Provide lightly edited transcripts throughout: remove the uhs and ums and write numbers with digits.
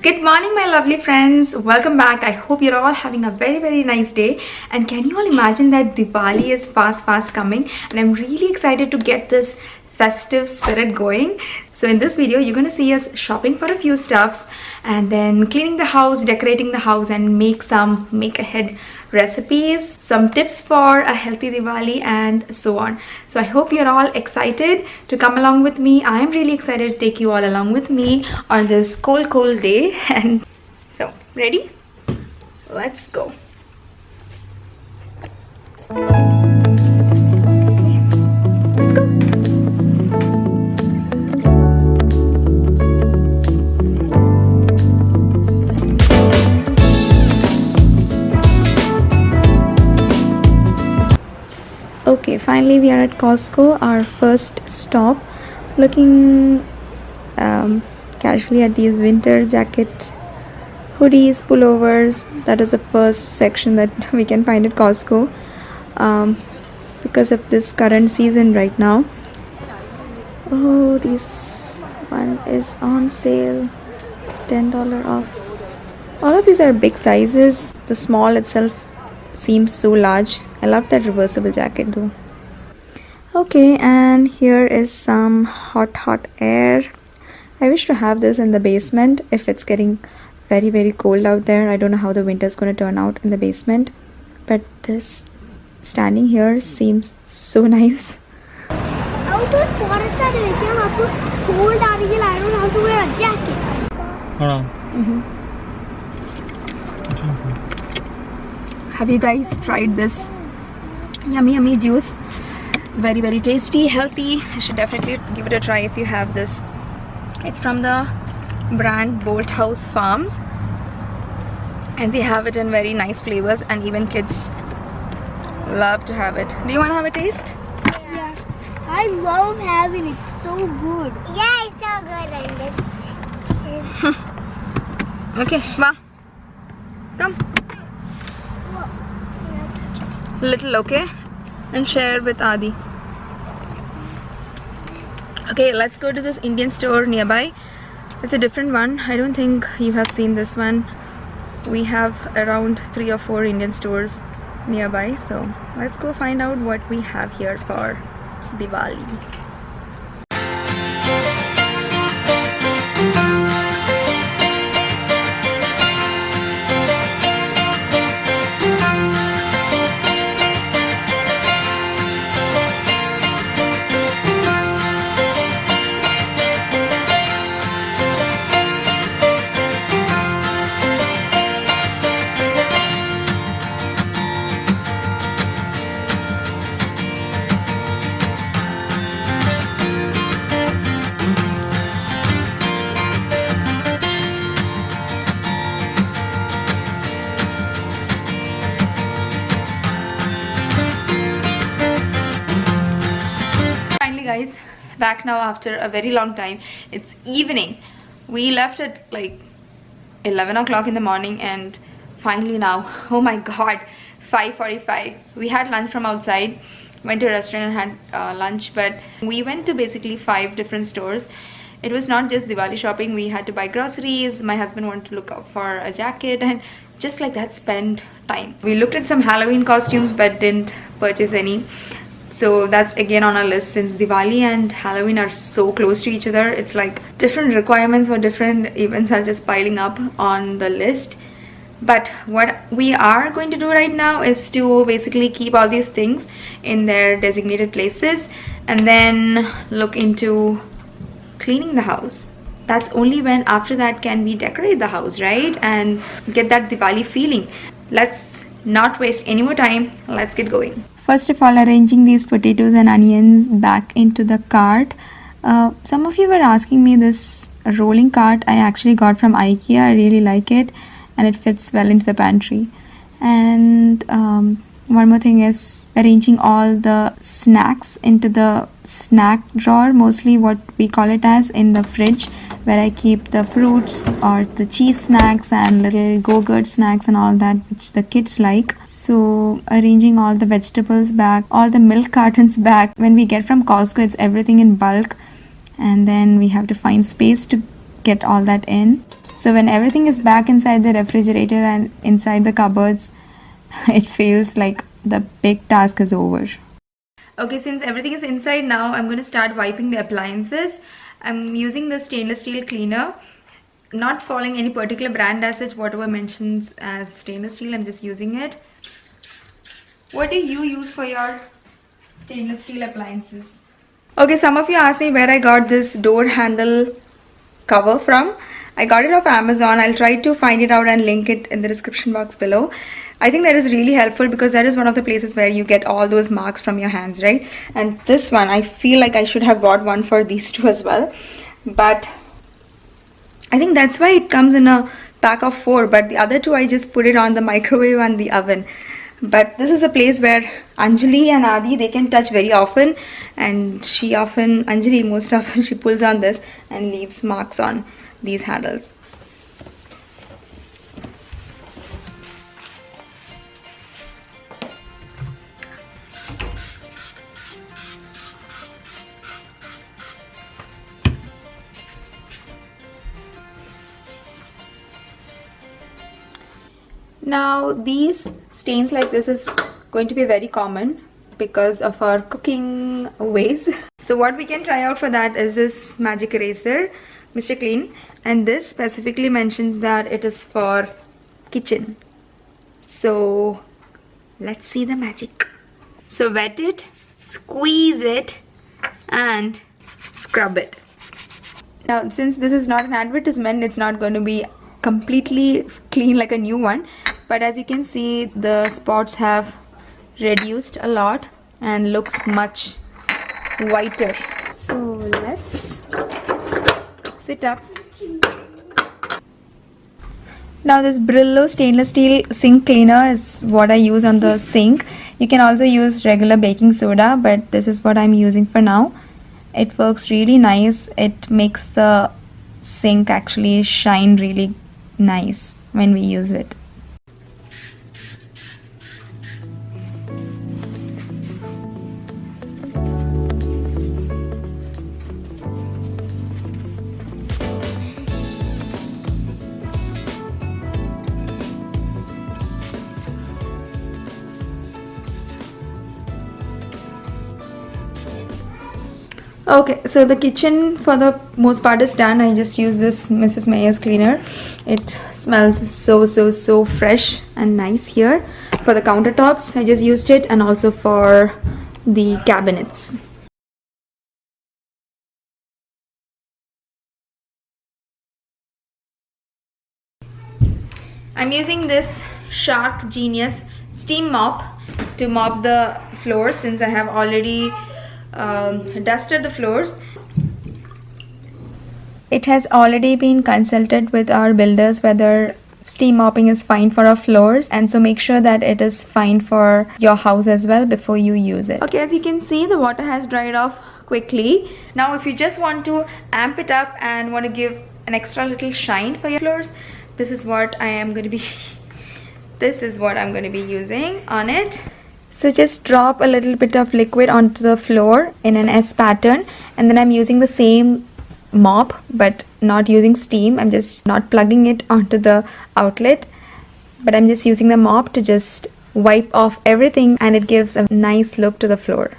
Good morning, my lovely friends. Welcome back. I hope you're all having a very nice day. And can you all imagine that Diwali is fast coming, and I'm really excited to get this festive spirit going. So in this video you're going to see us shopping for a few stuffs and then cleaning the house, decorating the house, and make some make-ahead recipes, some tips for a healthy Diwali, and so on. So I hope you're all excited to come along with me. I am really excited to take you all along with me on this cold day. And so ready? Let's go. Okay, finally we are at Costco, our first stop. Looking casually at these winter jacket, hoodies, pullovers. That is the first section that we can find at Costco because of this current season right now. Oh, this one is on sale, $10 off. All of these are big sizes. The small itself seems so large. I love that reversible jacket though. Okay, and here is some hot air. I wish to have this in the basement if it's getting very cold out there. I don't know how the winter is going to turn out in the basement, but this standing here seems so nice. Out of forest I don't have to wear a jacket. Have you guys tried this yummy juice? It's very tasty, healthy. You should definitely give it a try if you have this. It's from the brand Bolt House Farms, and they have it in very nice flavors, and even kids love to have it. Do you want to have a taste? Yeah, I love having it. It's so good. Yeah, it's so good. Okay, wow. Come. Little, okay, and share with Adi. Okay, let's go to this Indian store nearby. It's a different one. I don't think you have seen this one. We have around 3 or 4 Indian stores nearby, so let's go find out what we have here for Diwali. Guys, back now after a very long time. It's evening. We left at like 11 o'clock in the morning, and finally now, oh my god, 5:45. We had lunch from outside, went to a restaurant and had lunch, but we went to basically 5 different stores. It was not just Diwali shopping. We had to buy groceries. My husband wanted to look up for a jacket, and just like that, spend time. We looked at some Halloween costumes but didn't purchase any. So that's again on our list, since Diwali and Halloween are so close to each other. It's like different requirements for different events are just piling up on the list. But what we are going to do right now is to basically keep all these things in their designated places and then look into cleaning the house. That's only when after that can we decorate the house, right? And get that Diwali feeling. Let's not waste any more time. Let's get going. First of all, arranging these potatoes and onions back into the cart. Some of you were asking me this rolling cart I actually got from IKEA. I really like it, and it fits well into the pantry. And one more thing is arranging all the snacks into the snack drawer, mostly what we call it as, in the fridge, where I keep the fruits or the cheese snacks and little go-gurt snacks and all that which the kids like. So arranging all the vegetables back, all the milk cartons back. When we get from Costco, it's everything in bulk, and then we have to find space to get all that in. So when everything is back inside the refrigerator and inside the cupboards, it feels like the big task is over. Okay, since everything is inside now, I'm going to start wiping the appliances. I'm using the stainless steel cleaner, not following any particular brand as such, whatever mentions as stainless steel, I'm just using it. What do you use for your stainless steel appliances? Okay, some of you asked me where I got this door handle cover from. I got it off Amazon. I'll try to find it out and link it in the description box below. I think that is really helpful because that is one of the places where you get all those marks from your hands, right? And this one, I feel like I should have bought one for these two as well. But I think that's why it comes in a pack of 4. But the other two, I just put it on the microwave and the oven. But this is a place where Anjali and Adi, they can touch very often. And Anjali most often, she pulls on this and leaves marks on these handles. Now these stains like this is going to be very common because of our cooking ways. So what we can try out for that is this magic eraser, Mr. Clean, and this specifically mentions that it is for kitchen. So let's see the magic. So wet it, squeeze it and scrub it. Now since this is not an advertisement, it's not going to be completely clean like a new one, but as you can see, the spots have reduced a lot and looks much whiter. So let's mix it up. Now this Brillo stainless steel sink cleaner is what I use on the sink. You can also use regular baking soda, but this is what I'm using for now. It works really nice. It makes the sink actually shine really nice when we use it. Okay, so the kitchen for the most part is done. I just use this Mrs. Mayer's cleaner. It smells so fresh and nice here. For the countertops, I just used it, and also for the cabinets. I'm using this Shark Genius steam mop to mop the floors since I have already dusted the floors. It has already been consulted with our builders whether steam mopping is fine for our floors, and so make sure that it is fine for your house as well before you use it. Okay, as you can see, the water has dried off quickly. Now if you just want to amp it up and want to give an extra little shine for your floors, this is what I'm going to be using on it. So just drop a little bit of liquid onto the floor in an S pattern, and then I'm using the same mop but not using steam. I'm just not plugging it onto the outlet, but I'm just using the mop to just wipe off everything, and it gives a nice look to the floor.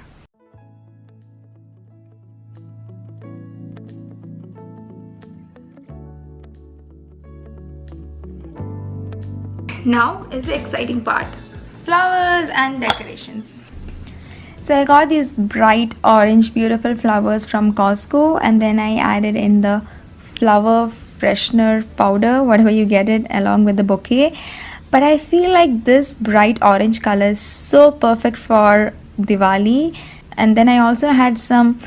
Now is the exciting part. Flowers and decorations. So I got these bright orange beautiful flowers from Costco, and then I added in the flower freshener powder, whatever you get it, along with the bouquet. But I feel like this bright orange color is so perfect for Diwali. And then I also had some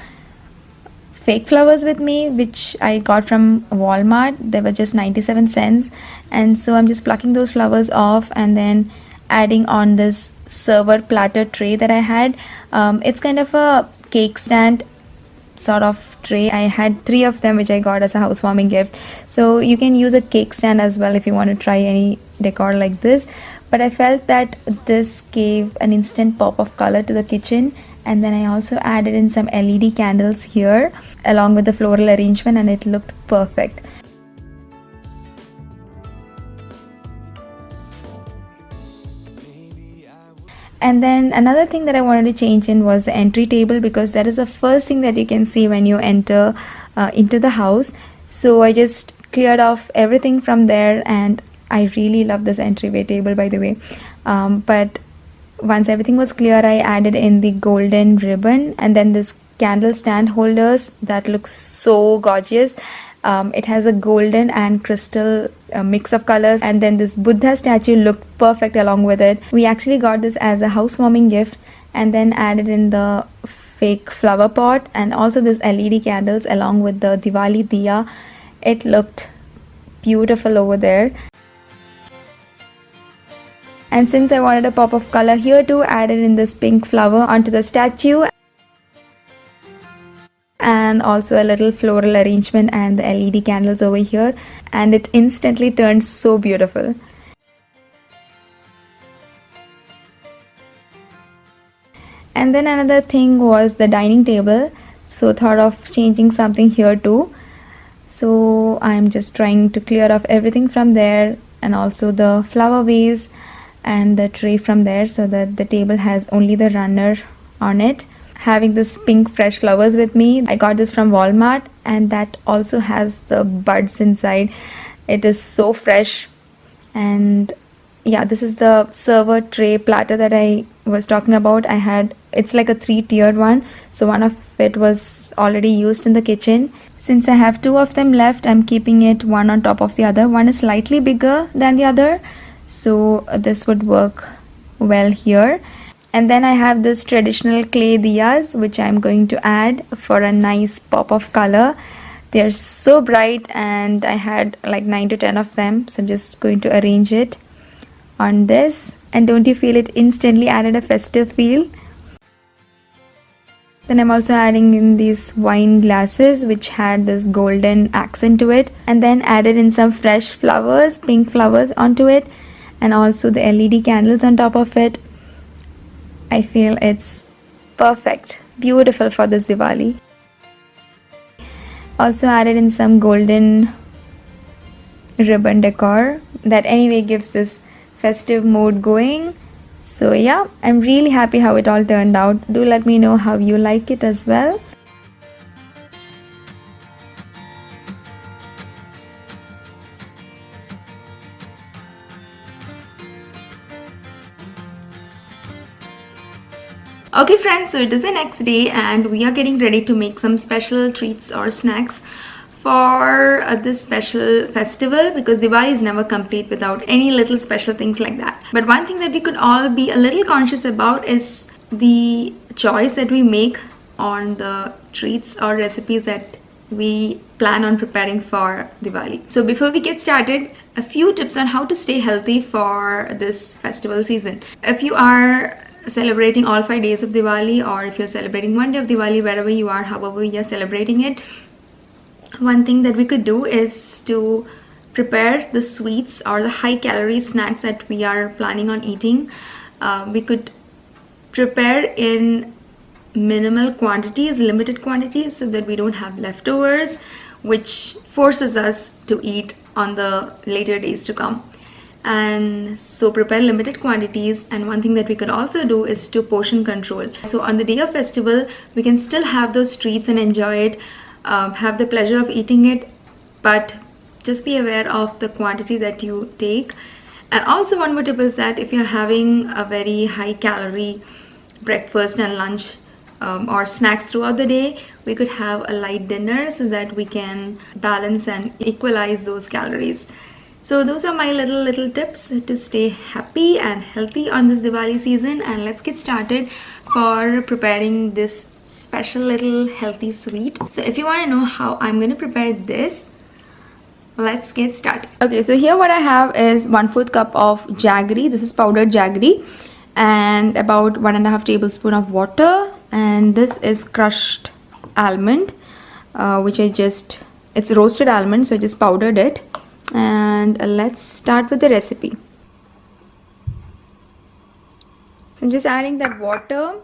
fake flowers with me, which I got from Walmart. They were just 97 cents, and so I'm just plucking those flowers off and then adding on this server platter tray that I had. It's kind of a cake stand sort of tray. I had 3 of them, which I got as a housewarming gift. So you can use a cake stand as well if you want to try any decor like this. But I felt that this gave an instant pop of color to the kitchen. And then I also added in some LED candles here along with the floral arrangement, and it looked perfect. And then another thing that I wanted to change in was the entry table, because that is the first thing that you can see when you enter into the house. So I just cleared off everything from there, and I really love this entryway table, by the way. But once everything was clear, I added in the golden ribbon and then this candle stand holders that looks so gorgeous. It has a golden and crystal mix of colors, and then this Buddha statue looked perfect along with it. We actually got this as a housewarming gift, and then added in the fake flower pot and also this LED candles along with the Diwali diya. It looked beautiful over there. And since I wanted a pop of color here too, added in this pink flower onto the statue, and also a little floral arrangement and the LED candles over here, and it instantly turned so beautiful. And then another thing was the dining table, so thought of changing something here too. So I'm just trying to clear off everything from there, and also the flower vase and the tray from there, so that the table has only the runner on it. Having this pink fresh flowers with me, I got this from Walmart, and that also has the buds inside. It is so fresh. And yeah, this is the server tray platter that I was talking about. It's like a 3-tiered one, so one of it was already used in the kitchen. Since I have 2 of them left, I'm keeping it one on top of the other. One is slightly bigger than the other, so this would work well here. And then I have this traditional clay diyas, which I'm going to add for a nice pop of color. They're so bright, and I had like 9 to 10 of them, so I'm just going to arrange it on this. And don't you feel it instantly added a festive feel? Then I'm also adding in these wine glasses which had this golden accent to it, and then added in some fresh flowers, pink flowers onto it, and also the LED candles on top of it. I feel it's perfect, beautiful for this Diwali. Also added in some golden ribbon decor that anyway gives this festive mood going. So yeah, I'm really happy how it all turned out. Do let me know how you like it as well. Okay friends, so it is the next day and we are getting ready to make some special treats or snacks for this special festival, because Diwali is never complete without any little special things like that. But one thing that we could all be a little conscious about is the choice that we make on the treats or recipes that we plan on preparing for Diwali. So before we get started, a few tips on how to stay healthy for this festival season. If you are celebrating all 5 days of Diwali, or if you're celebrating one day of Diwali, wherever you are, however you're celebrating it, one thing that we could do is to prepare the sweets or the high calorie snacks that we are planning on eating. We could prepare in minimal quantities, limited quantities, so that we don't have leftovers, which forces us to eat on the later days to come. And so prepare limited quantities. And one thing that we could also do is to portion control. So on the day of festival, we can still have those treats and enjoy it, have the pleasure of eating it, but just be aware of the quantity that you take. And also one more tip is that if you're having a very high calorie breakfast and lunch or snacks throughout the day, we could have a light dinner so that we can balance and equalize those calories. So those are my little tips to stay happy and healthy on this Diwali season. And let's get started for preparing this special little healthy sweet. So if you want to know how I'm going to prepare this, let's get started. Okay, so here what I have is 1/4 cup of jaggery. This is powdered jaggery, and about 1.5 tablespoons of water. And this is crushed almond, which it's roasted almond, so I just powdered it. And let's start with the recipe. So I'm just adding that water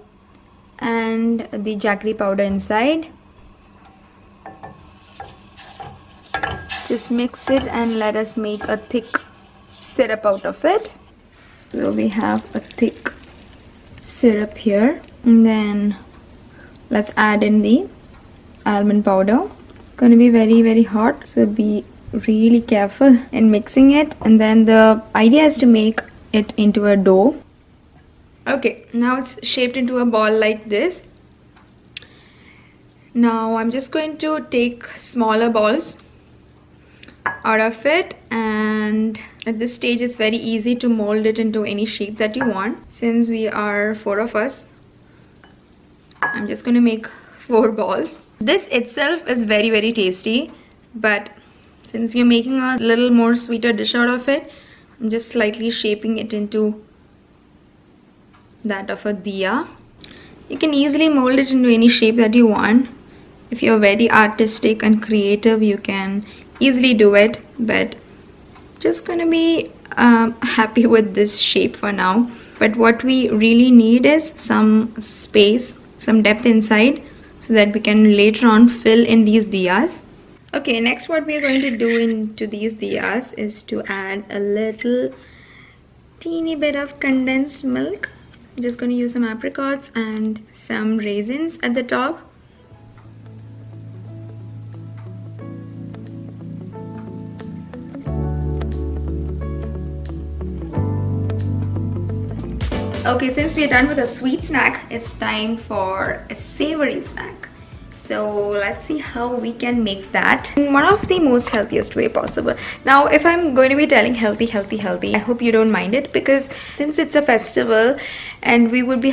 and the jaggery powder inside. Just mix it and let us make a thick syrup out of it. So we have a thick syrup here, and then let's add in the almond powder. Gonna be very hot, so be really careful in mixing it. And then the idea is to make it into a dough. Okay, now it's shaped into a ball like this. Now I'm just going to take smaller balls out of it, and at this stage it's very easy to mold it into any shape that you want. Since we are 4 of us, I'm just going to make 4 balls. This itself is very tasty, but since we are making a little more sweeter dish out of it, I'm just slightly shaping it into that of a diya. You can easily mold it into any shape that you want. If you're very artistic and creative, you can easily do it, but just gonna be happy with this shape for now. But what we really need is some space, some depth inside, so that we can later on fill in these diyas. Okay, next what we are going to do into these diyas is to add a little teeny bit of condensed milk. I'm just going to use some apricots and some raisins at the top. Okay, since we are done with a sweet snack, it's time for a savory snack. So let's see how we can make that in one of the most healthiest way possible. Now, if I'm going to be telling healthy, I hope you don't mind it, because since it's a festival and we would be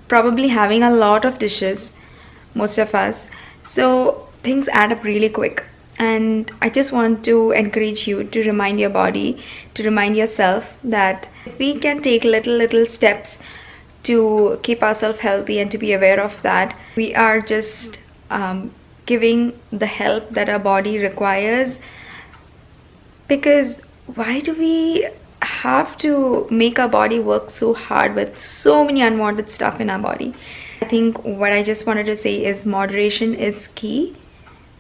probably having a lot of dishes, most of us, so things add up really quick. And I just want to encourage you to remind your body, to remind yourself that if we can take little steps to keep ourselves healthy and to be aware of that, we are just giving the help that our body requires. Because why do we have to make our body work so hard with so many unwanted stuff in our body? I think what I just wanted to say is moderation is key.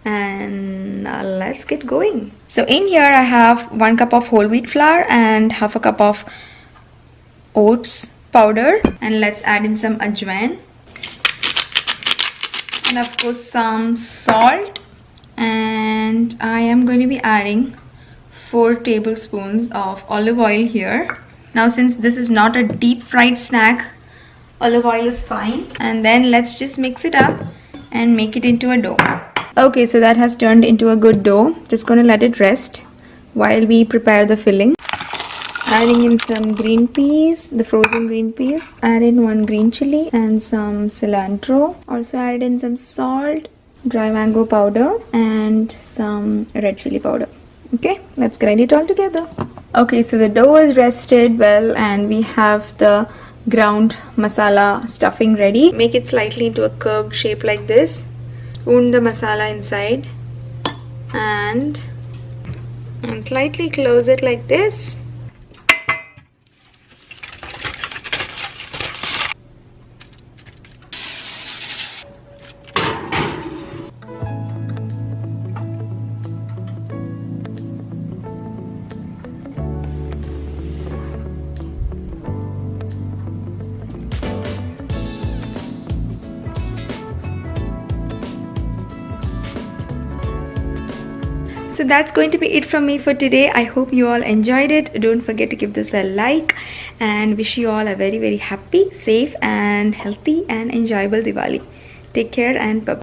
And let's get going. So in here I have 1 cup of whole wheat flour and half a cup of oats powder, and let's add in some ajwain, and of course some salt, and I am going to be adding 4 tablespoons of olive oil here. Now, since this is not a deep fried snack, olive oil is fine. And then let's just mix it up and make it into a dough. Okay, so that has turned into a good dough. Just gonna let it rest while we prepare the filling. Adding in some green peas, the frozen green peas. Add in 1 green chili and some cilantro. Also add in some salt, dry mango powder, and some red chili powder. Okay, let's grind it all together. Okay, so the dough is rested well, and we have the ground masala stuffing ready. Make it slightly into a curved shape like this. Spoon the masala inside and slightly close it like this. So that's going to be it from me for today. I hope you all enjoyed it. Don't forget to give this a like, and wish you all a very happy, safe and healthy and enjoyable Diwali. Take care and bye-bye.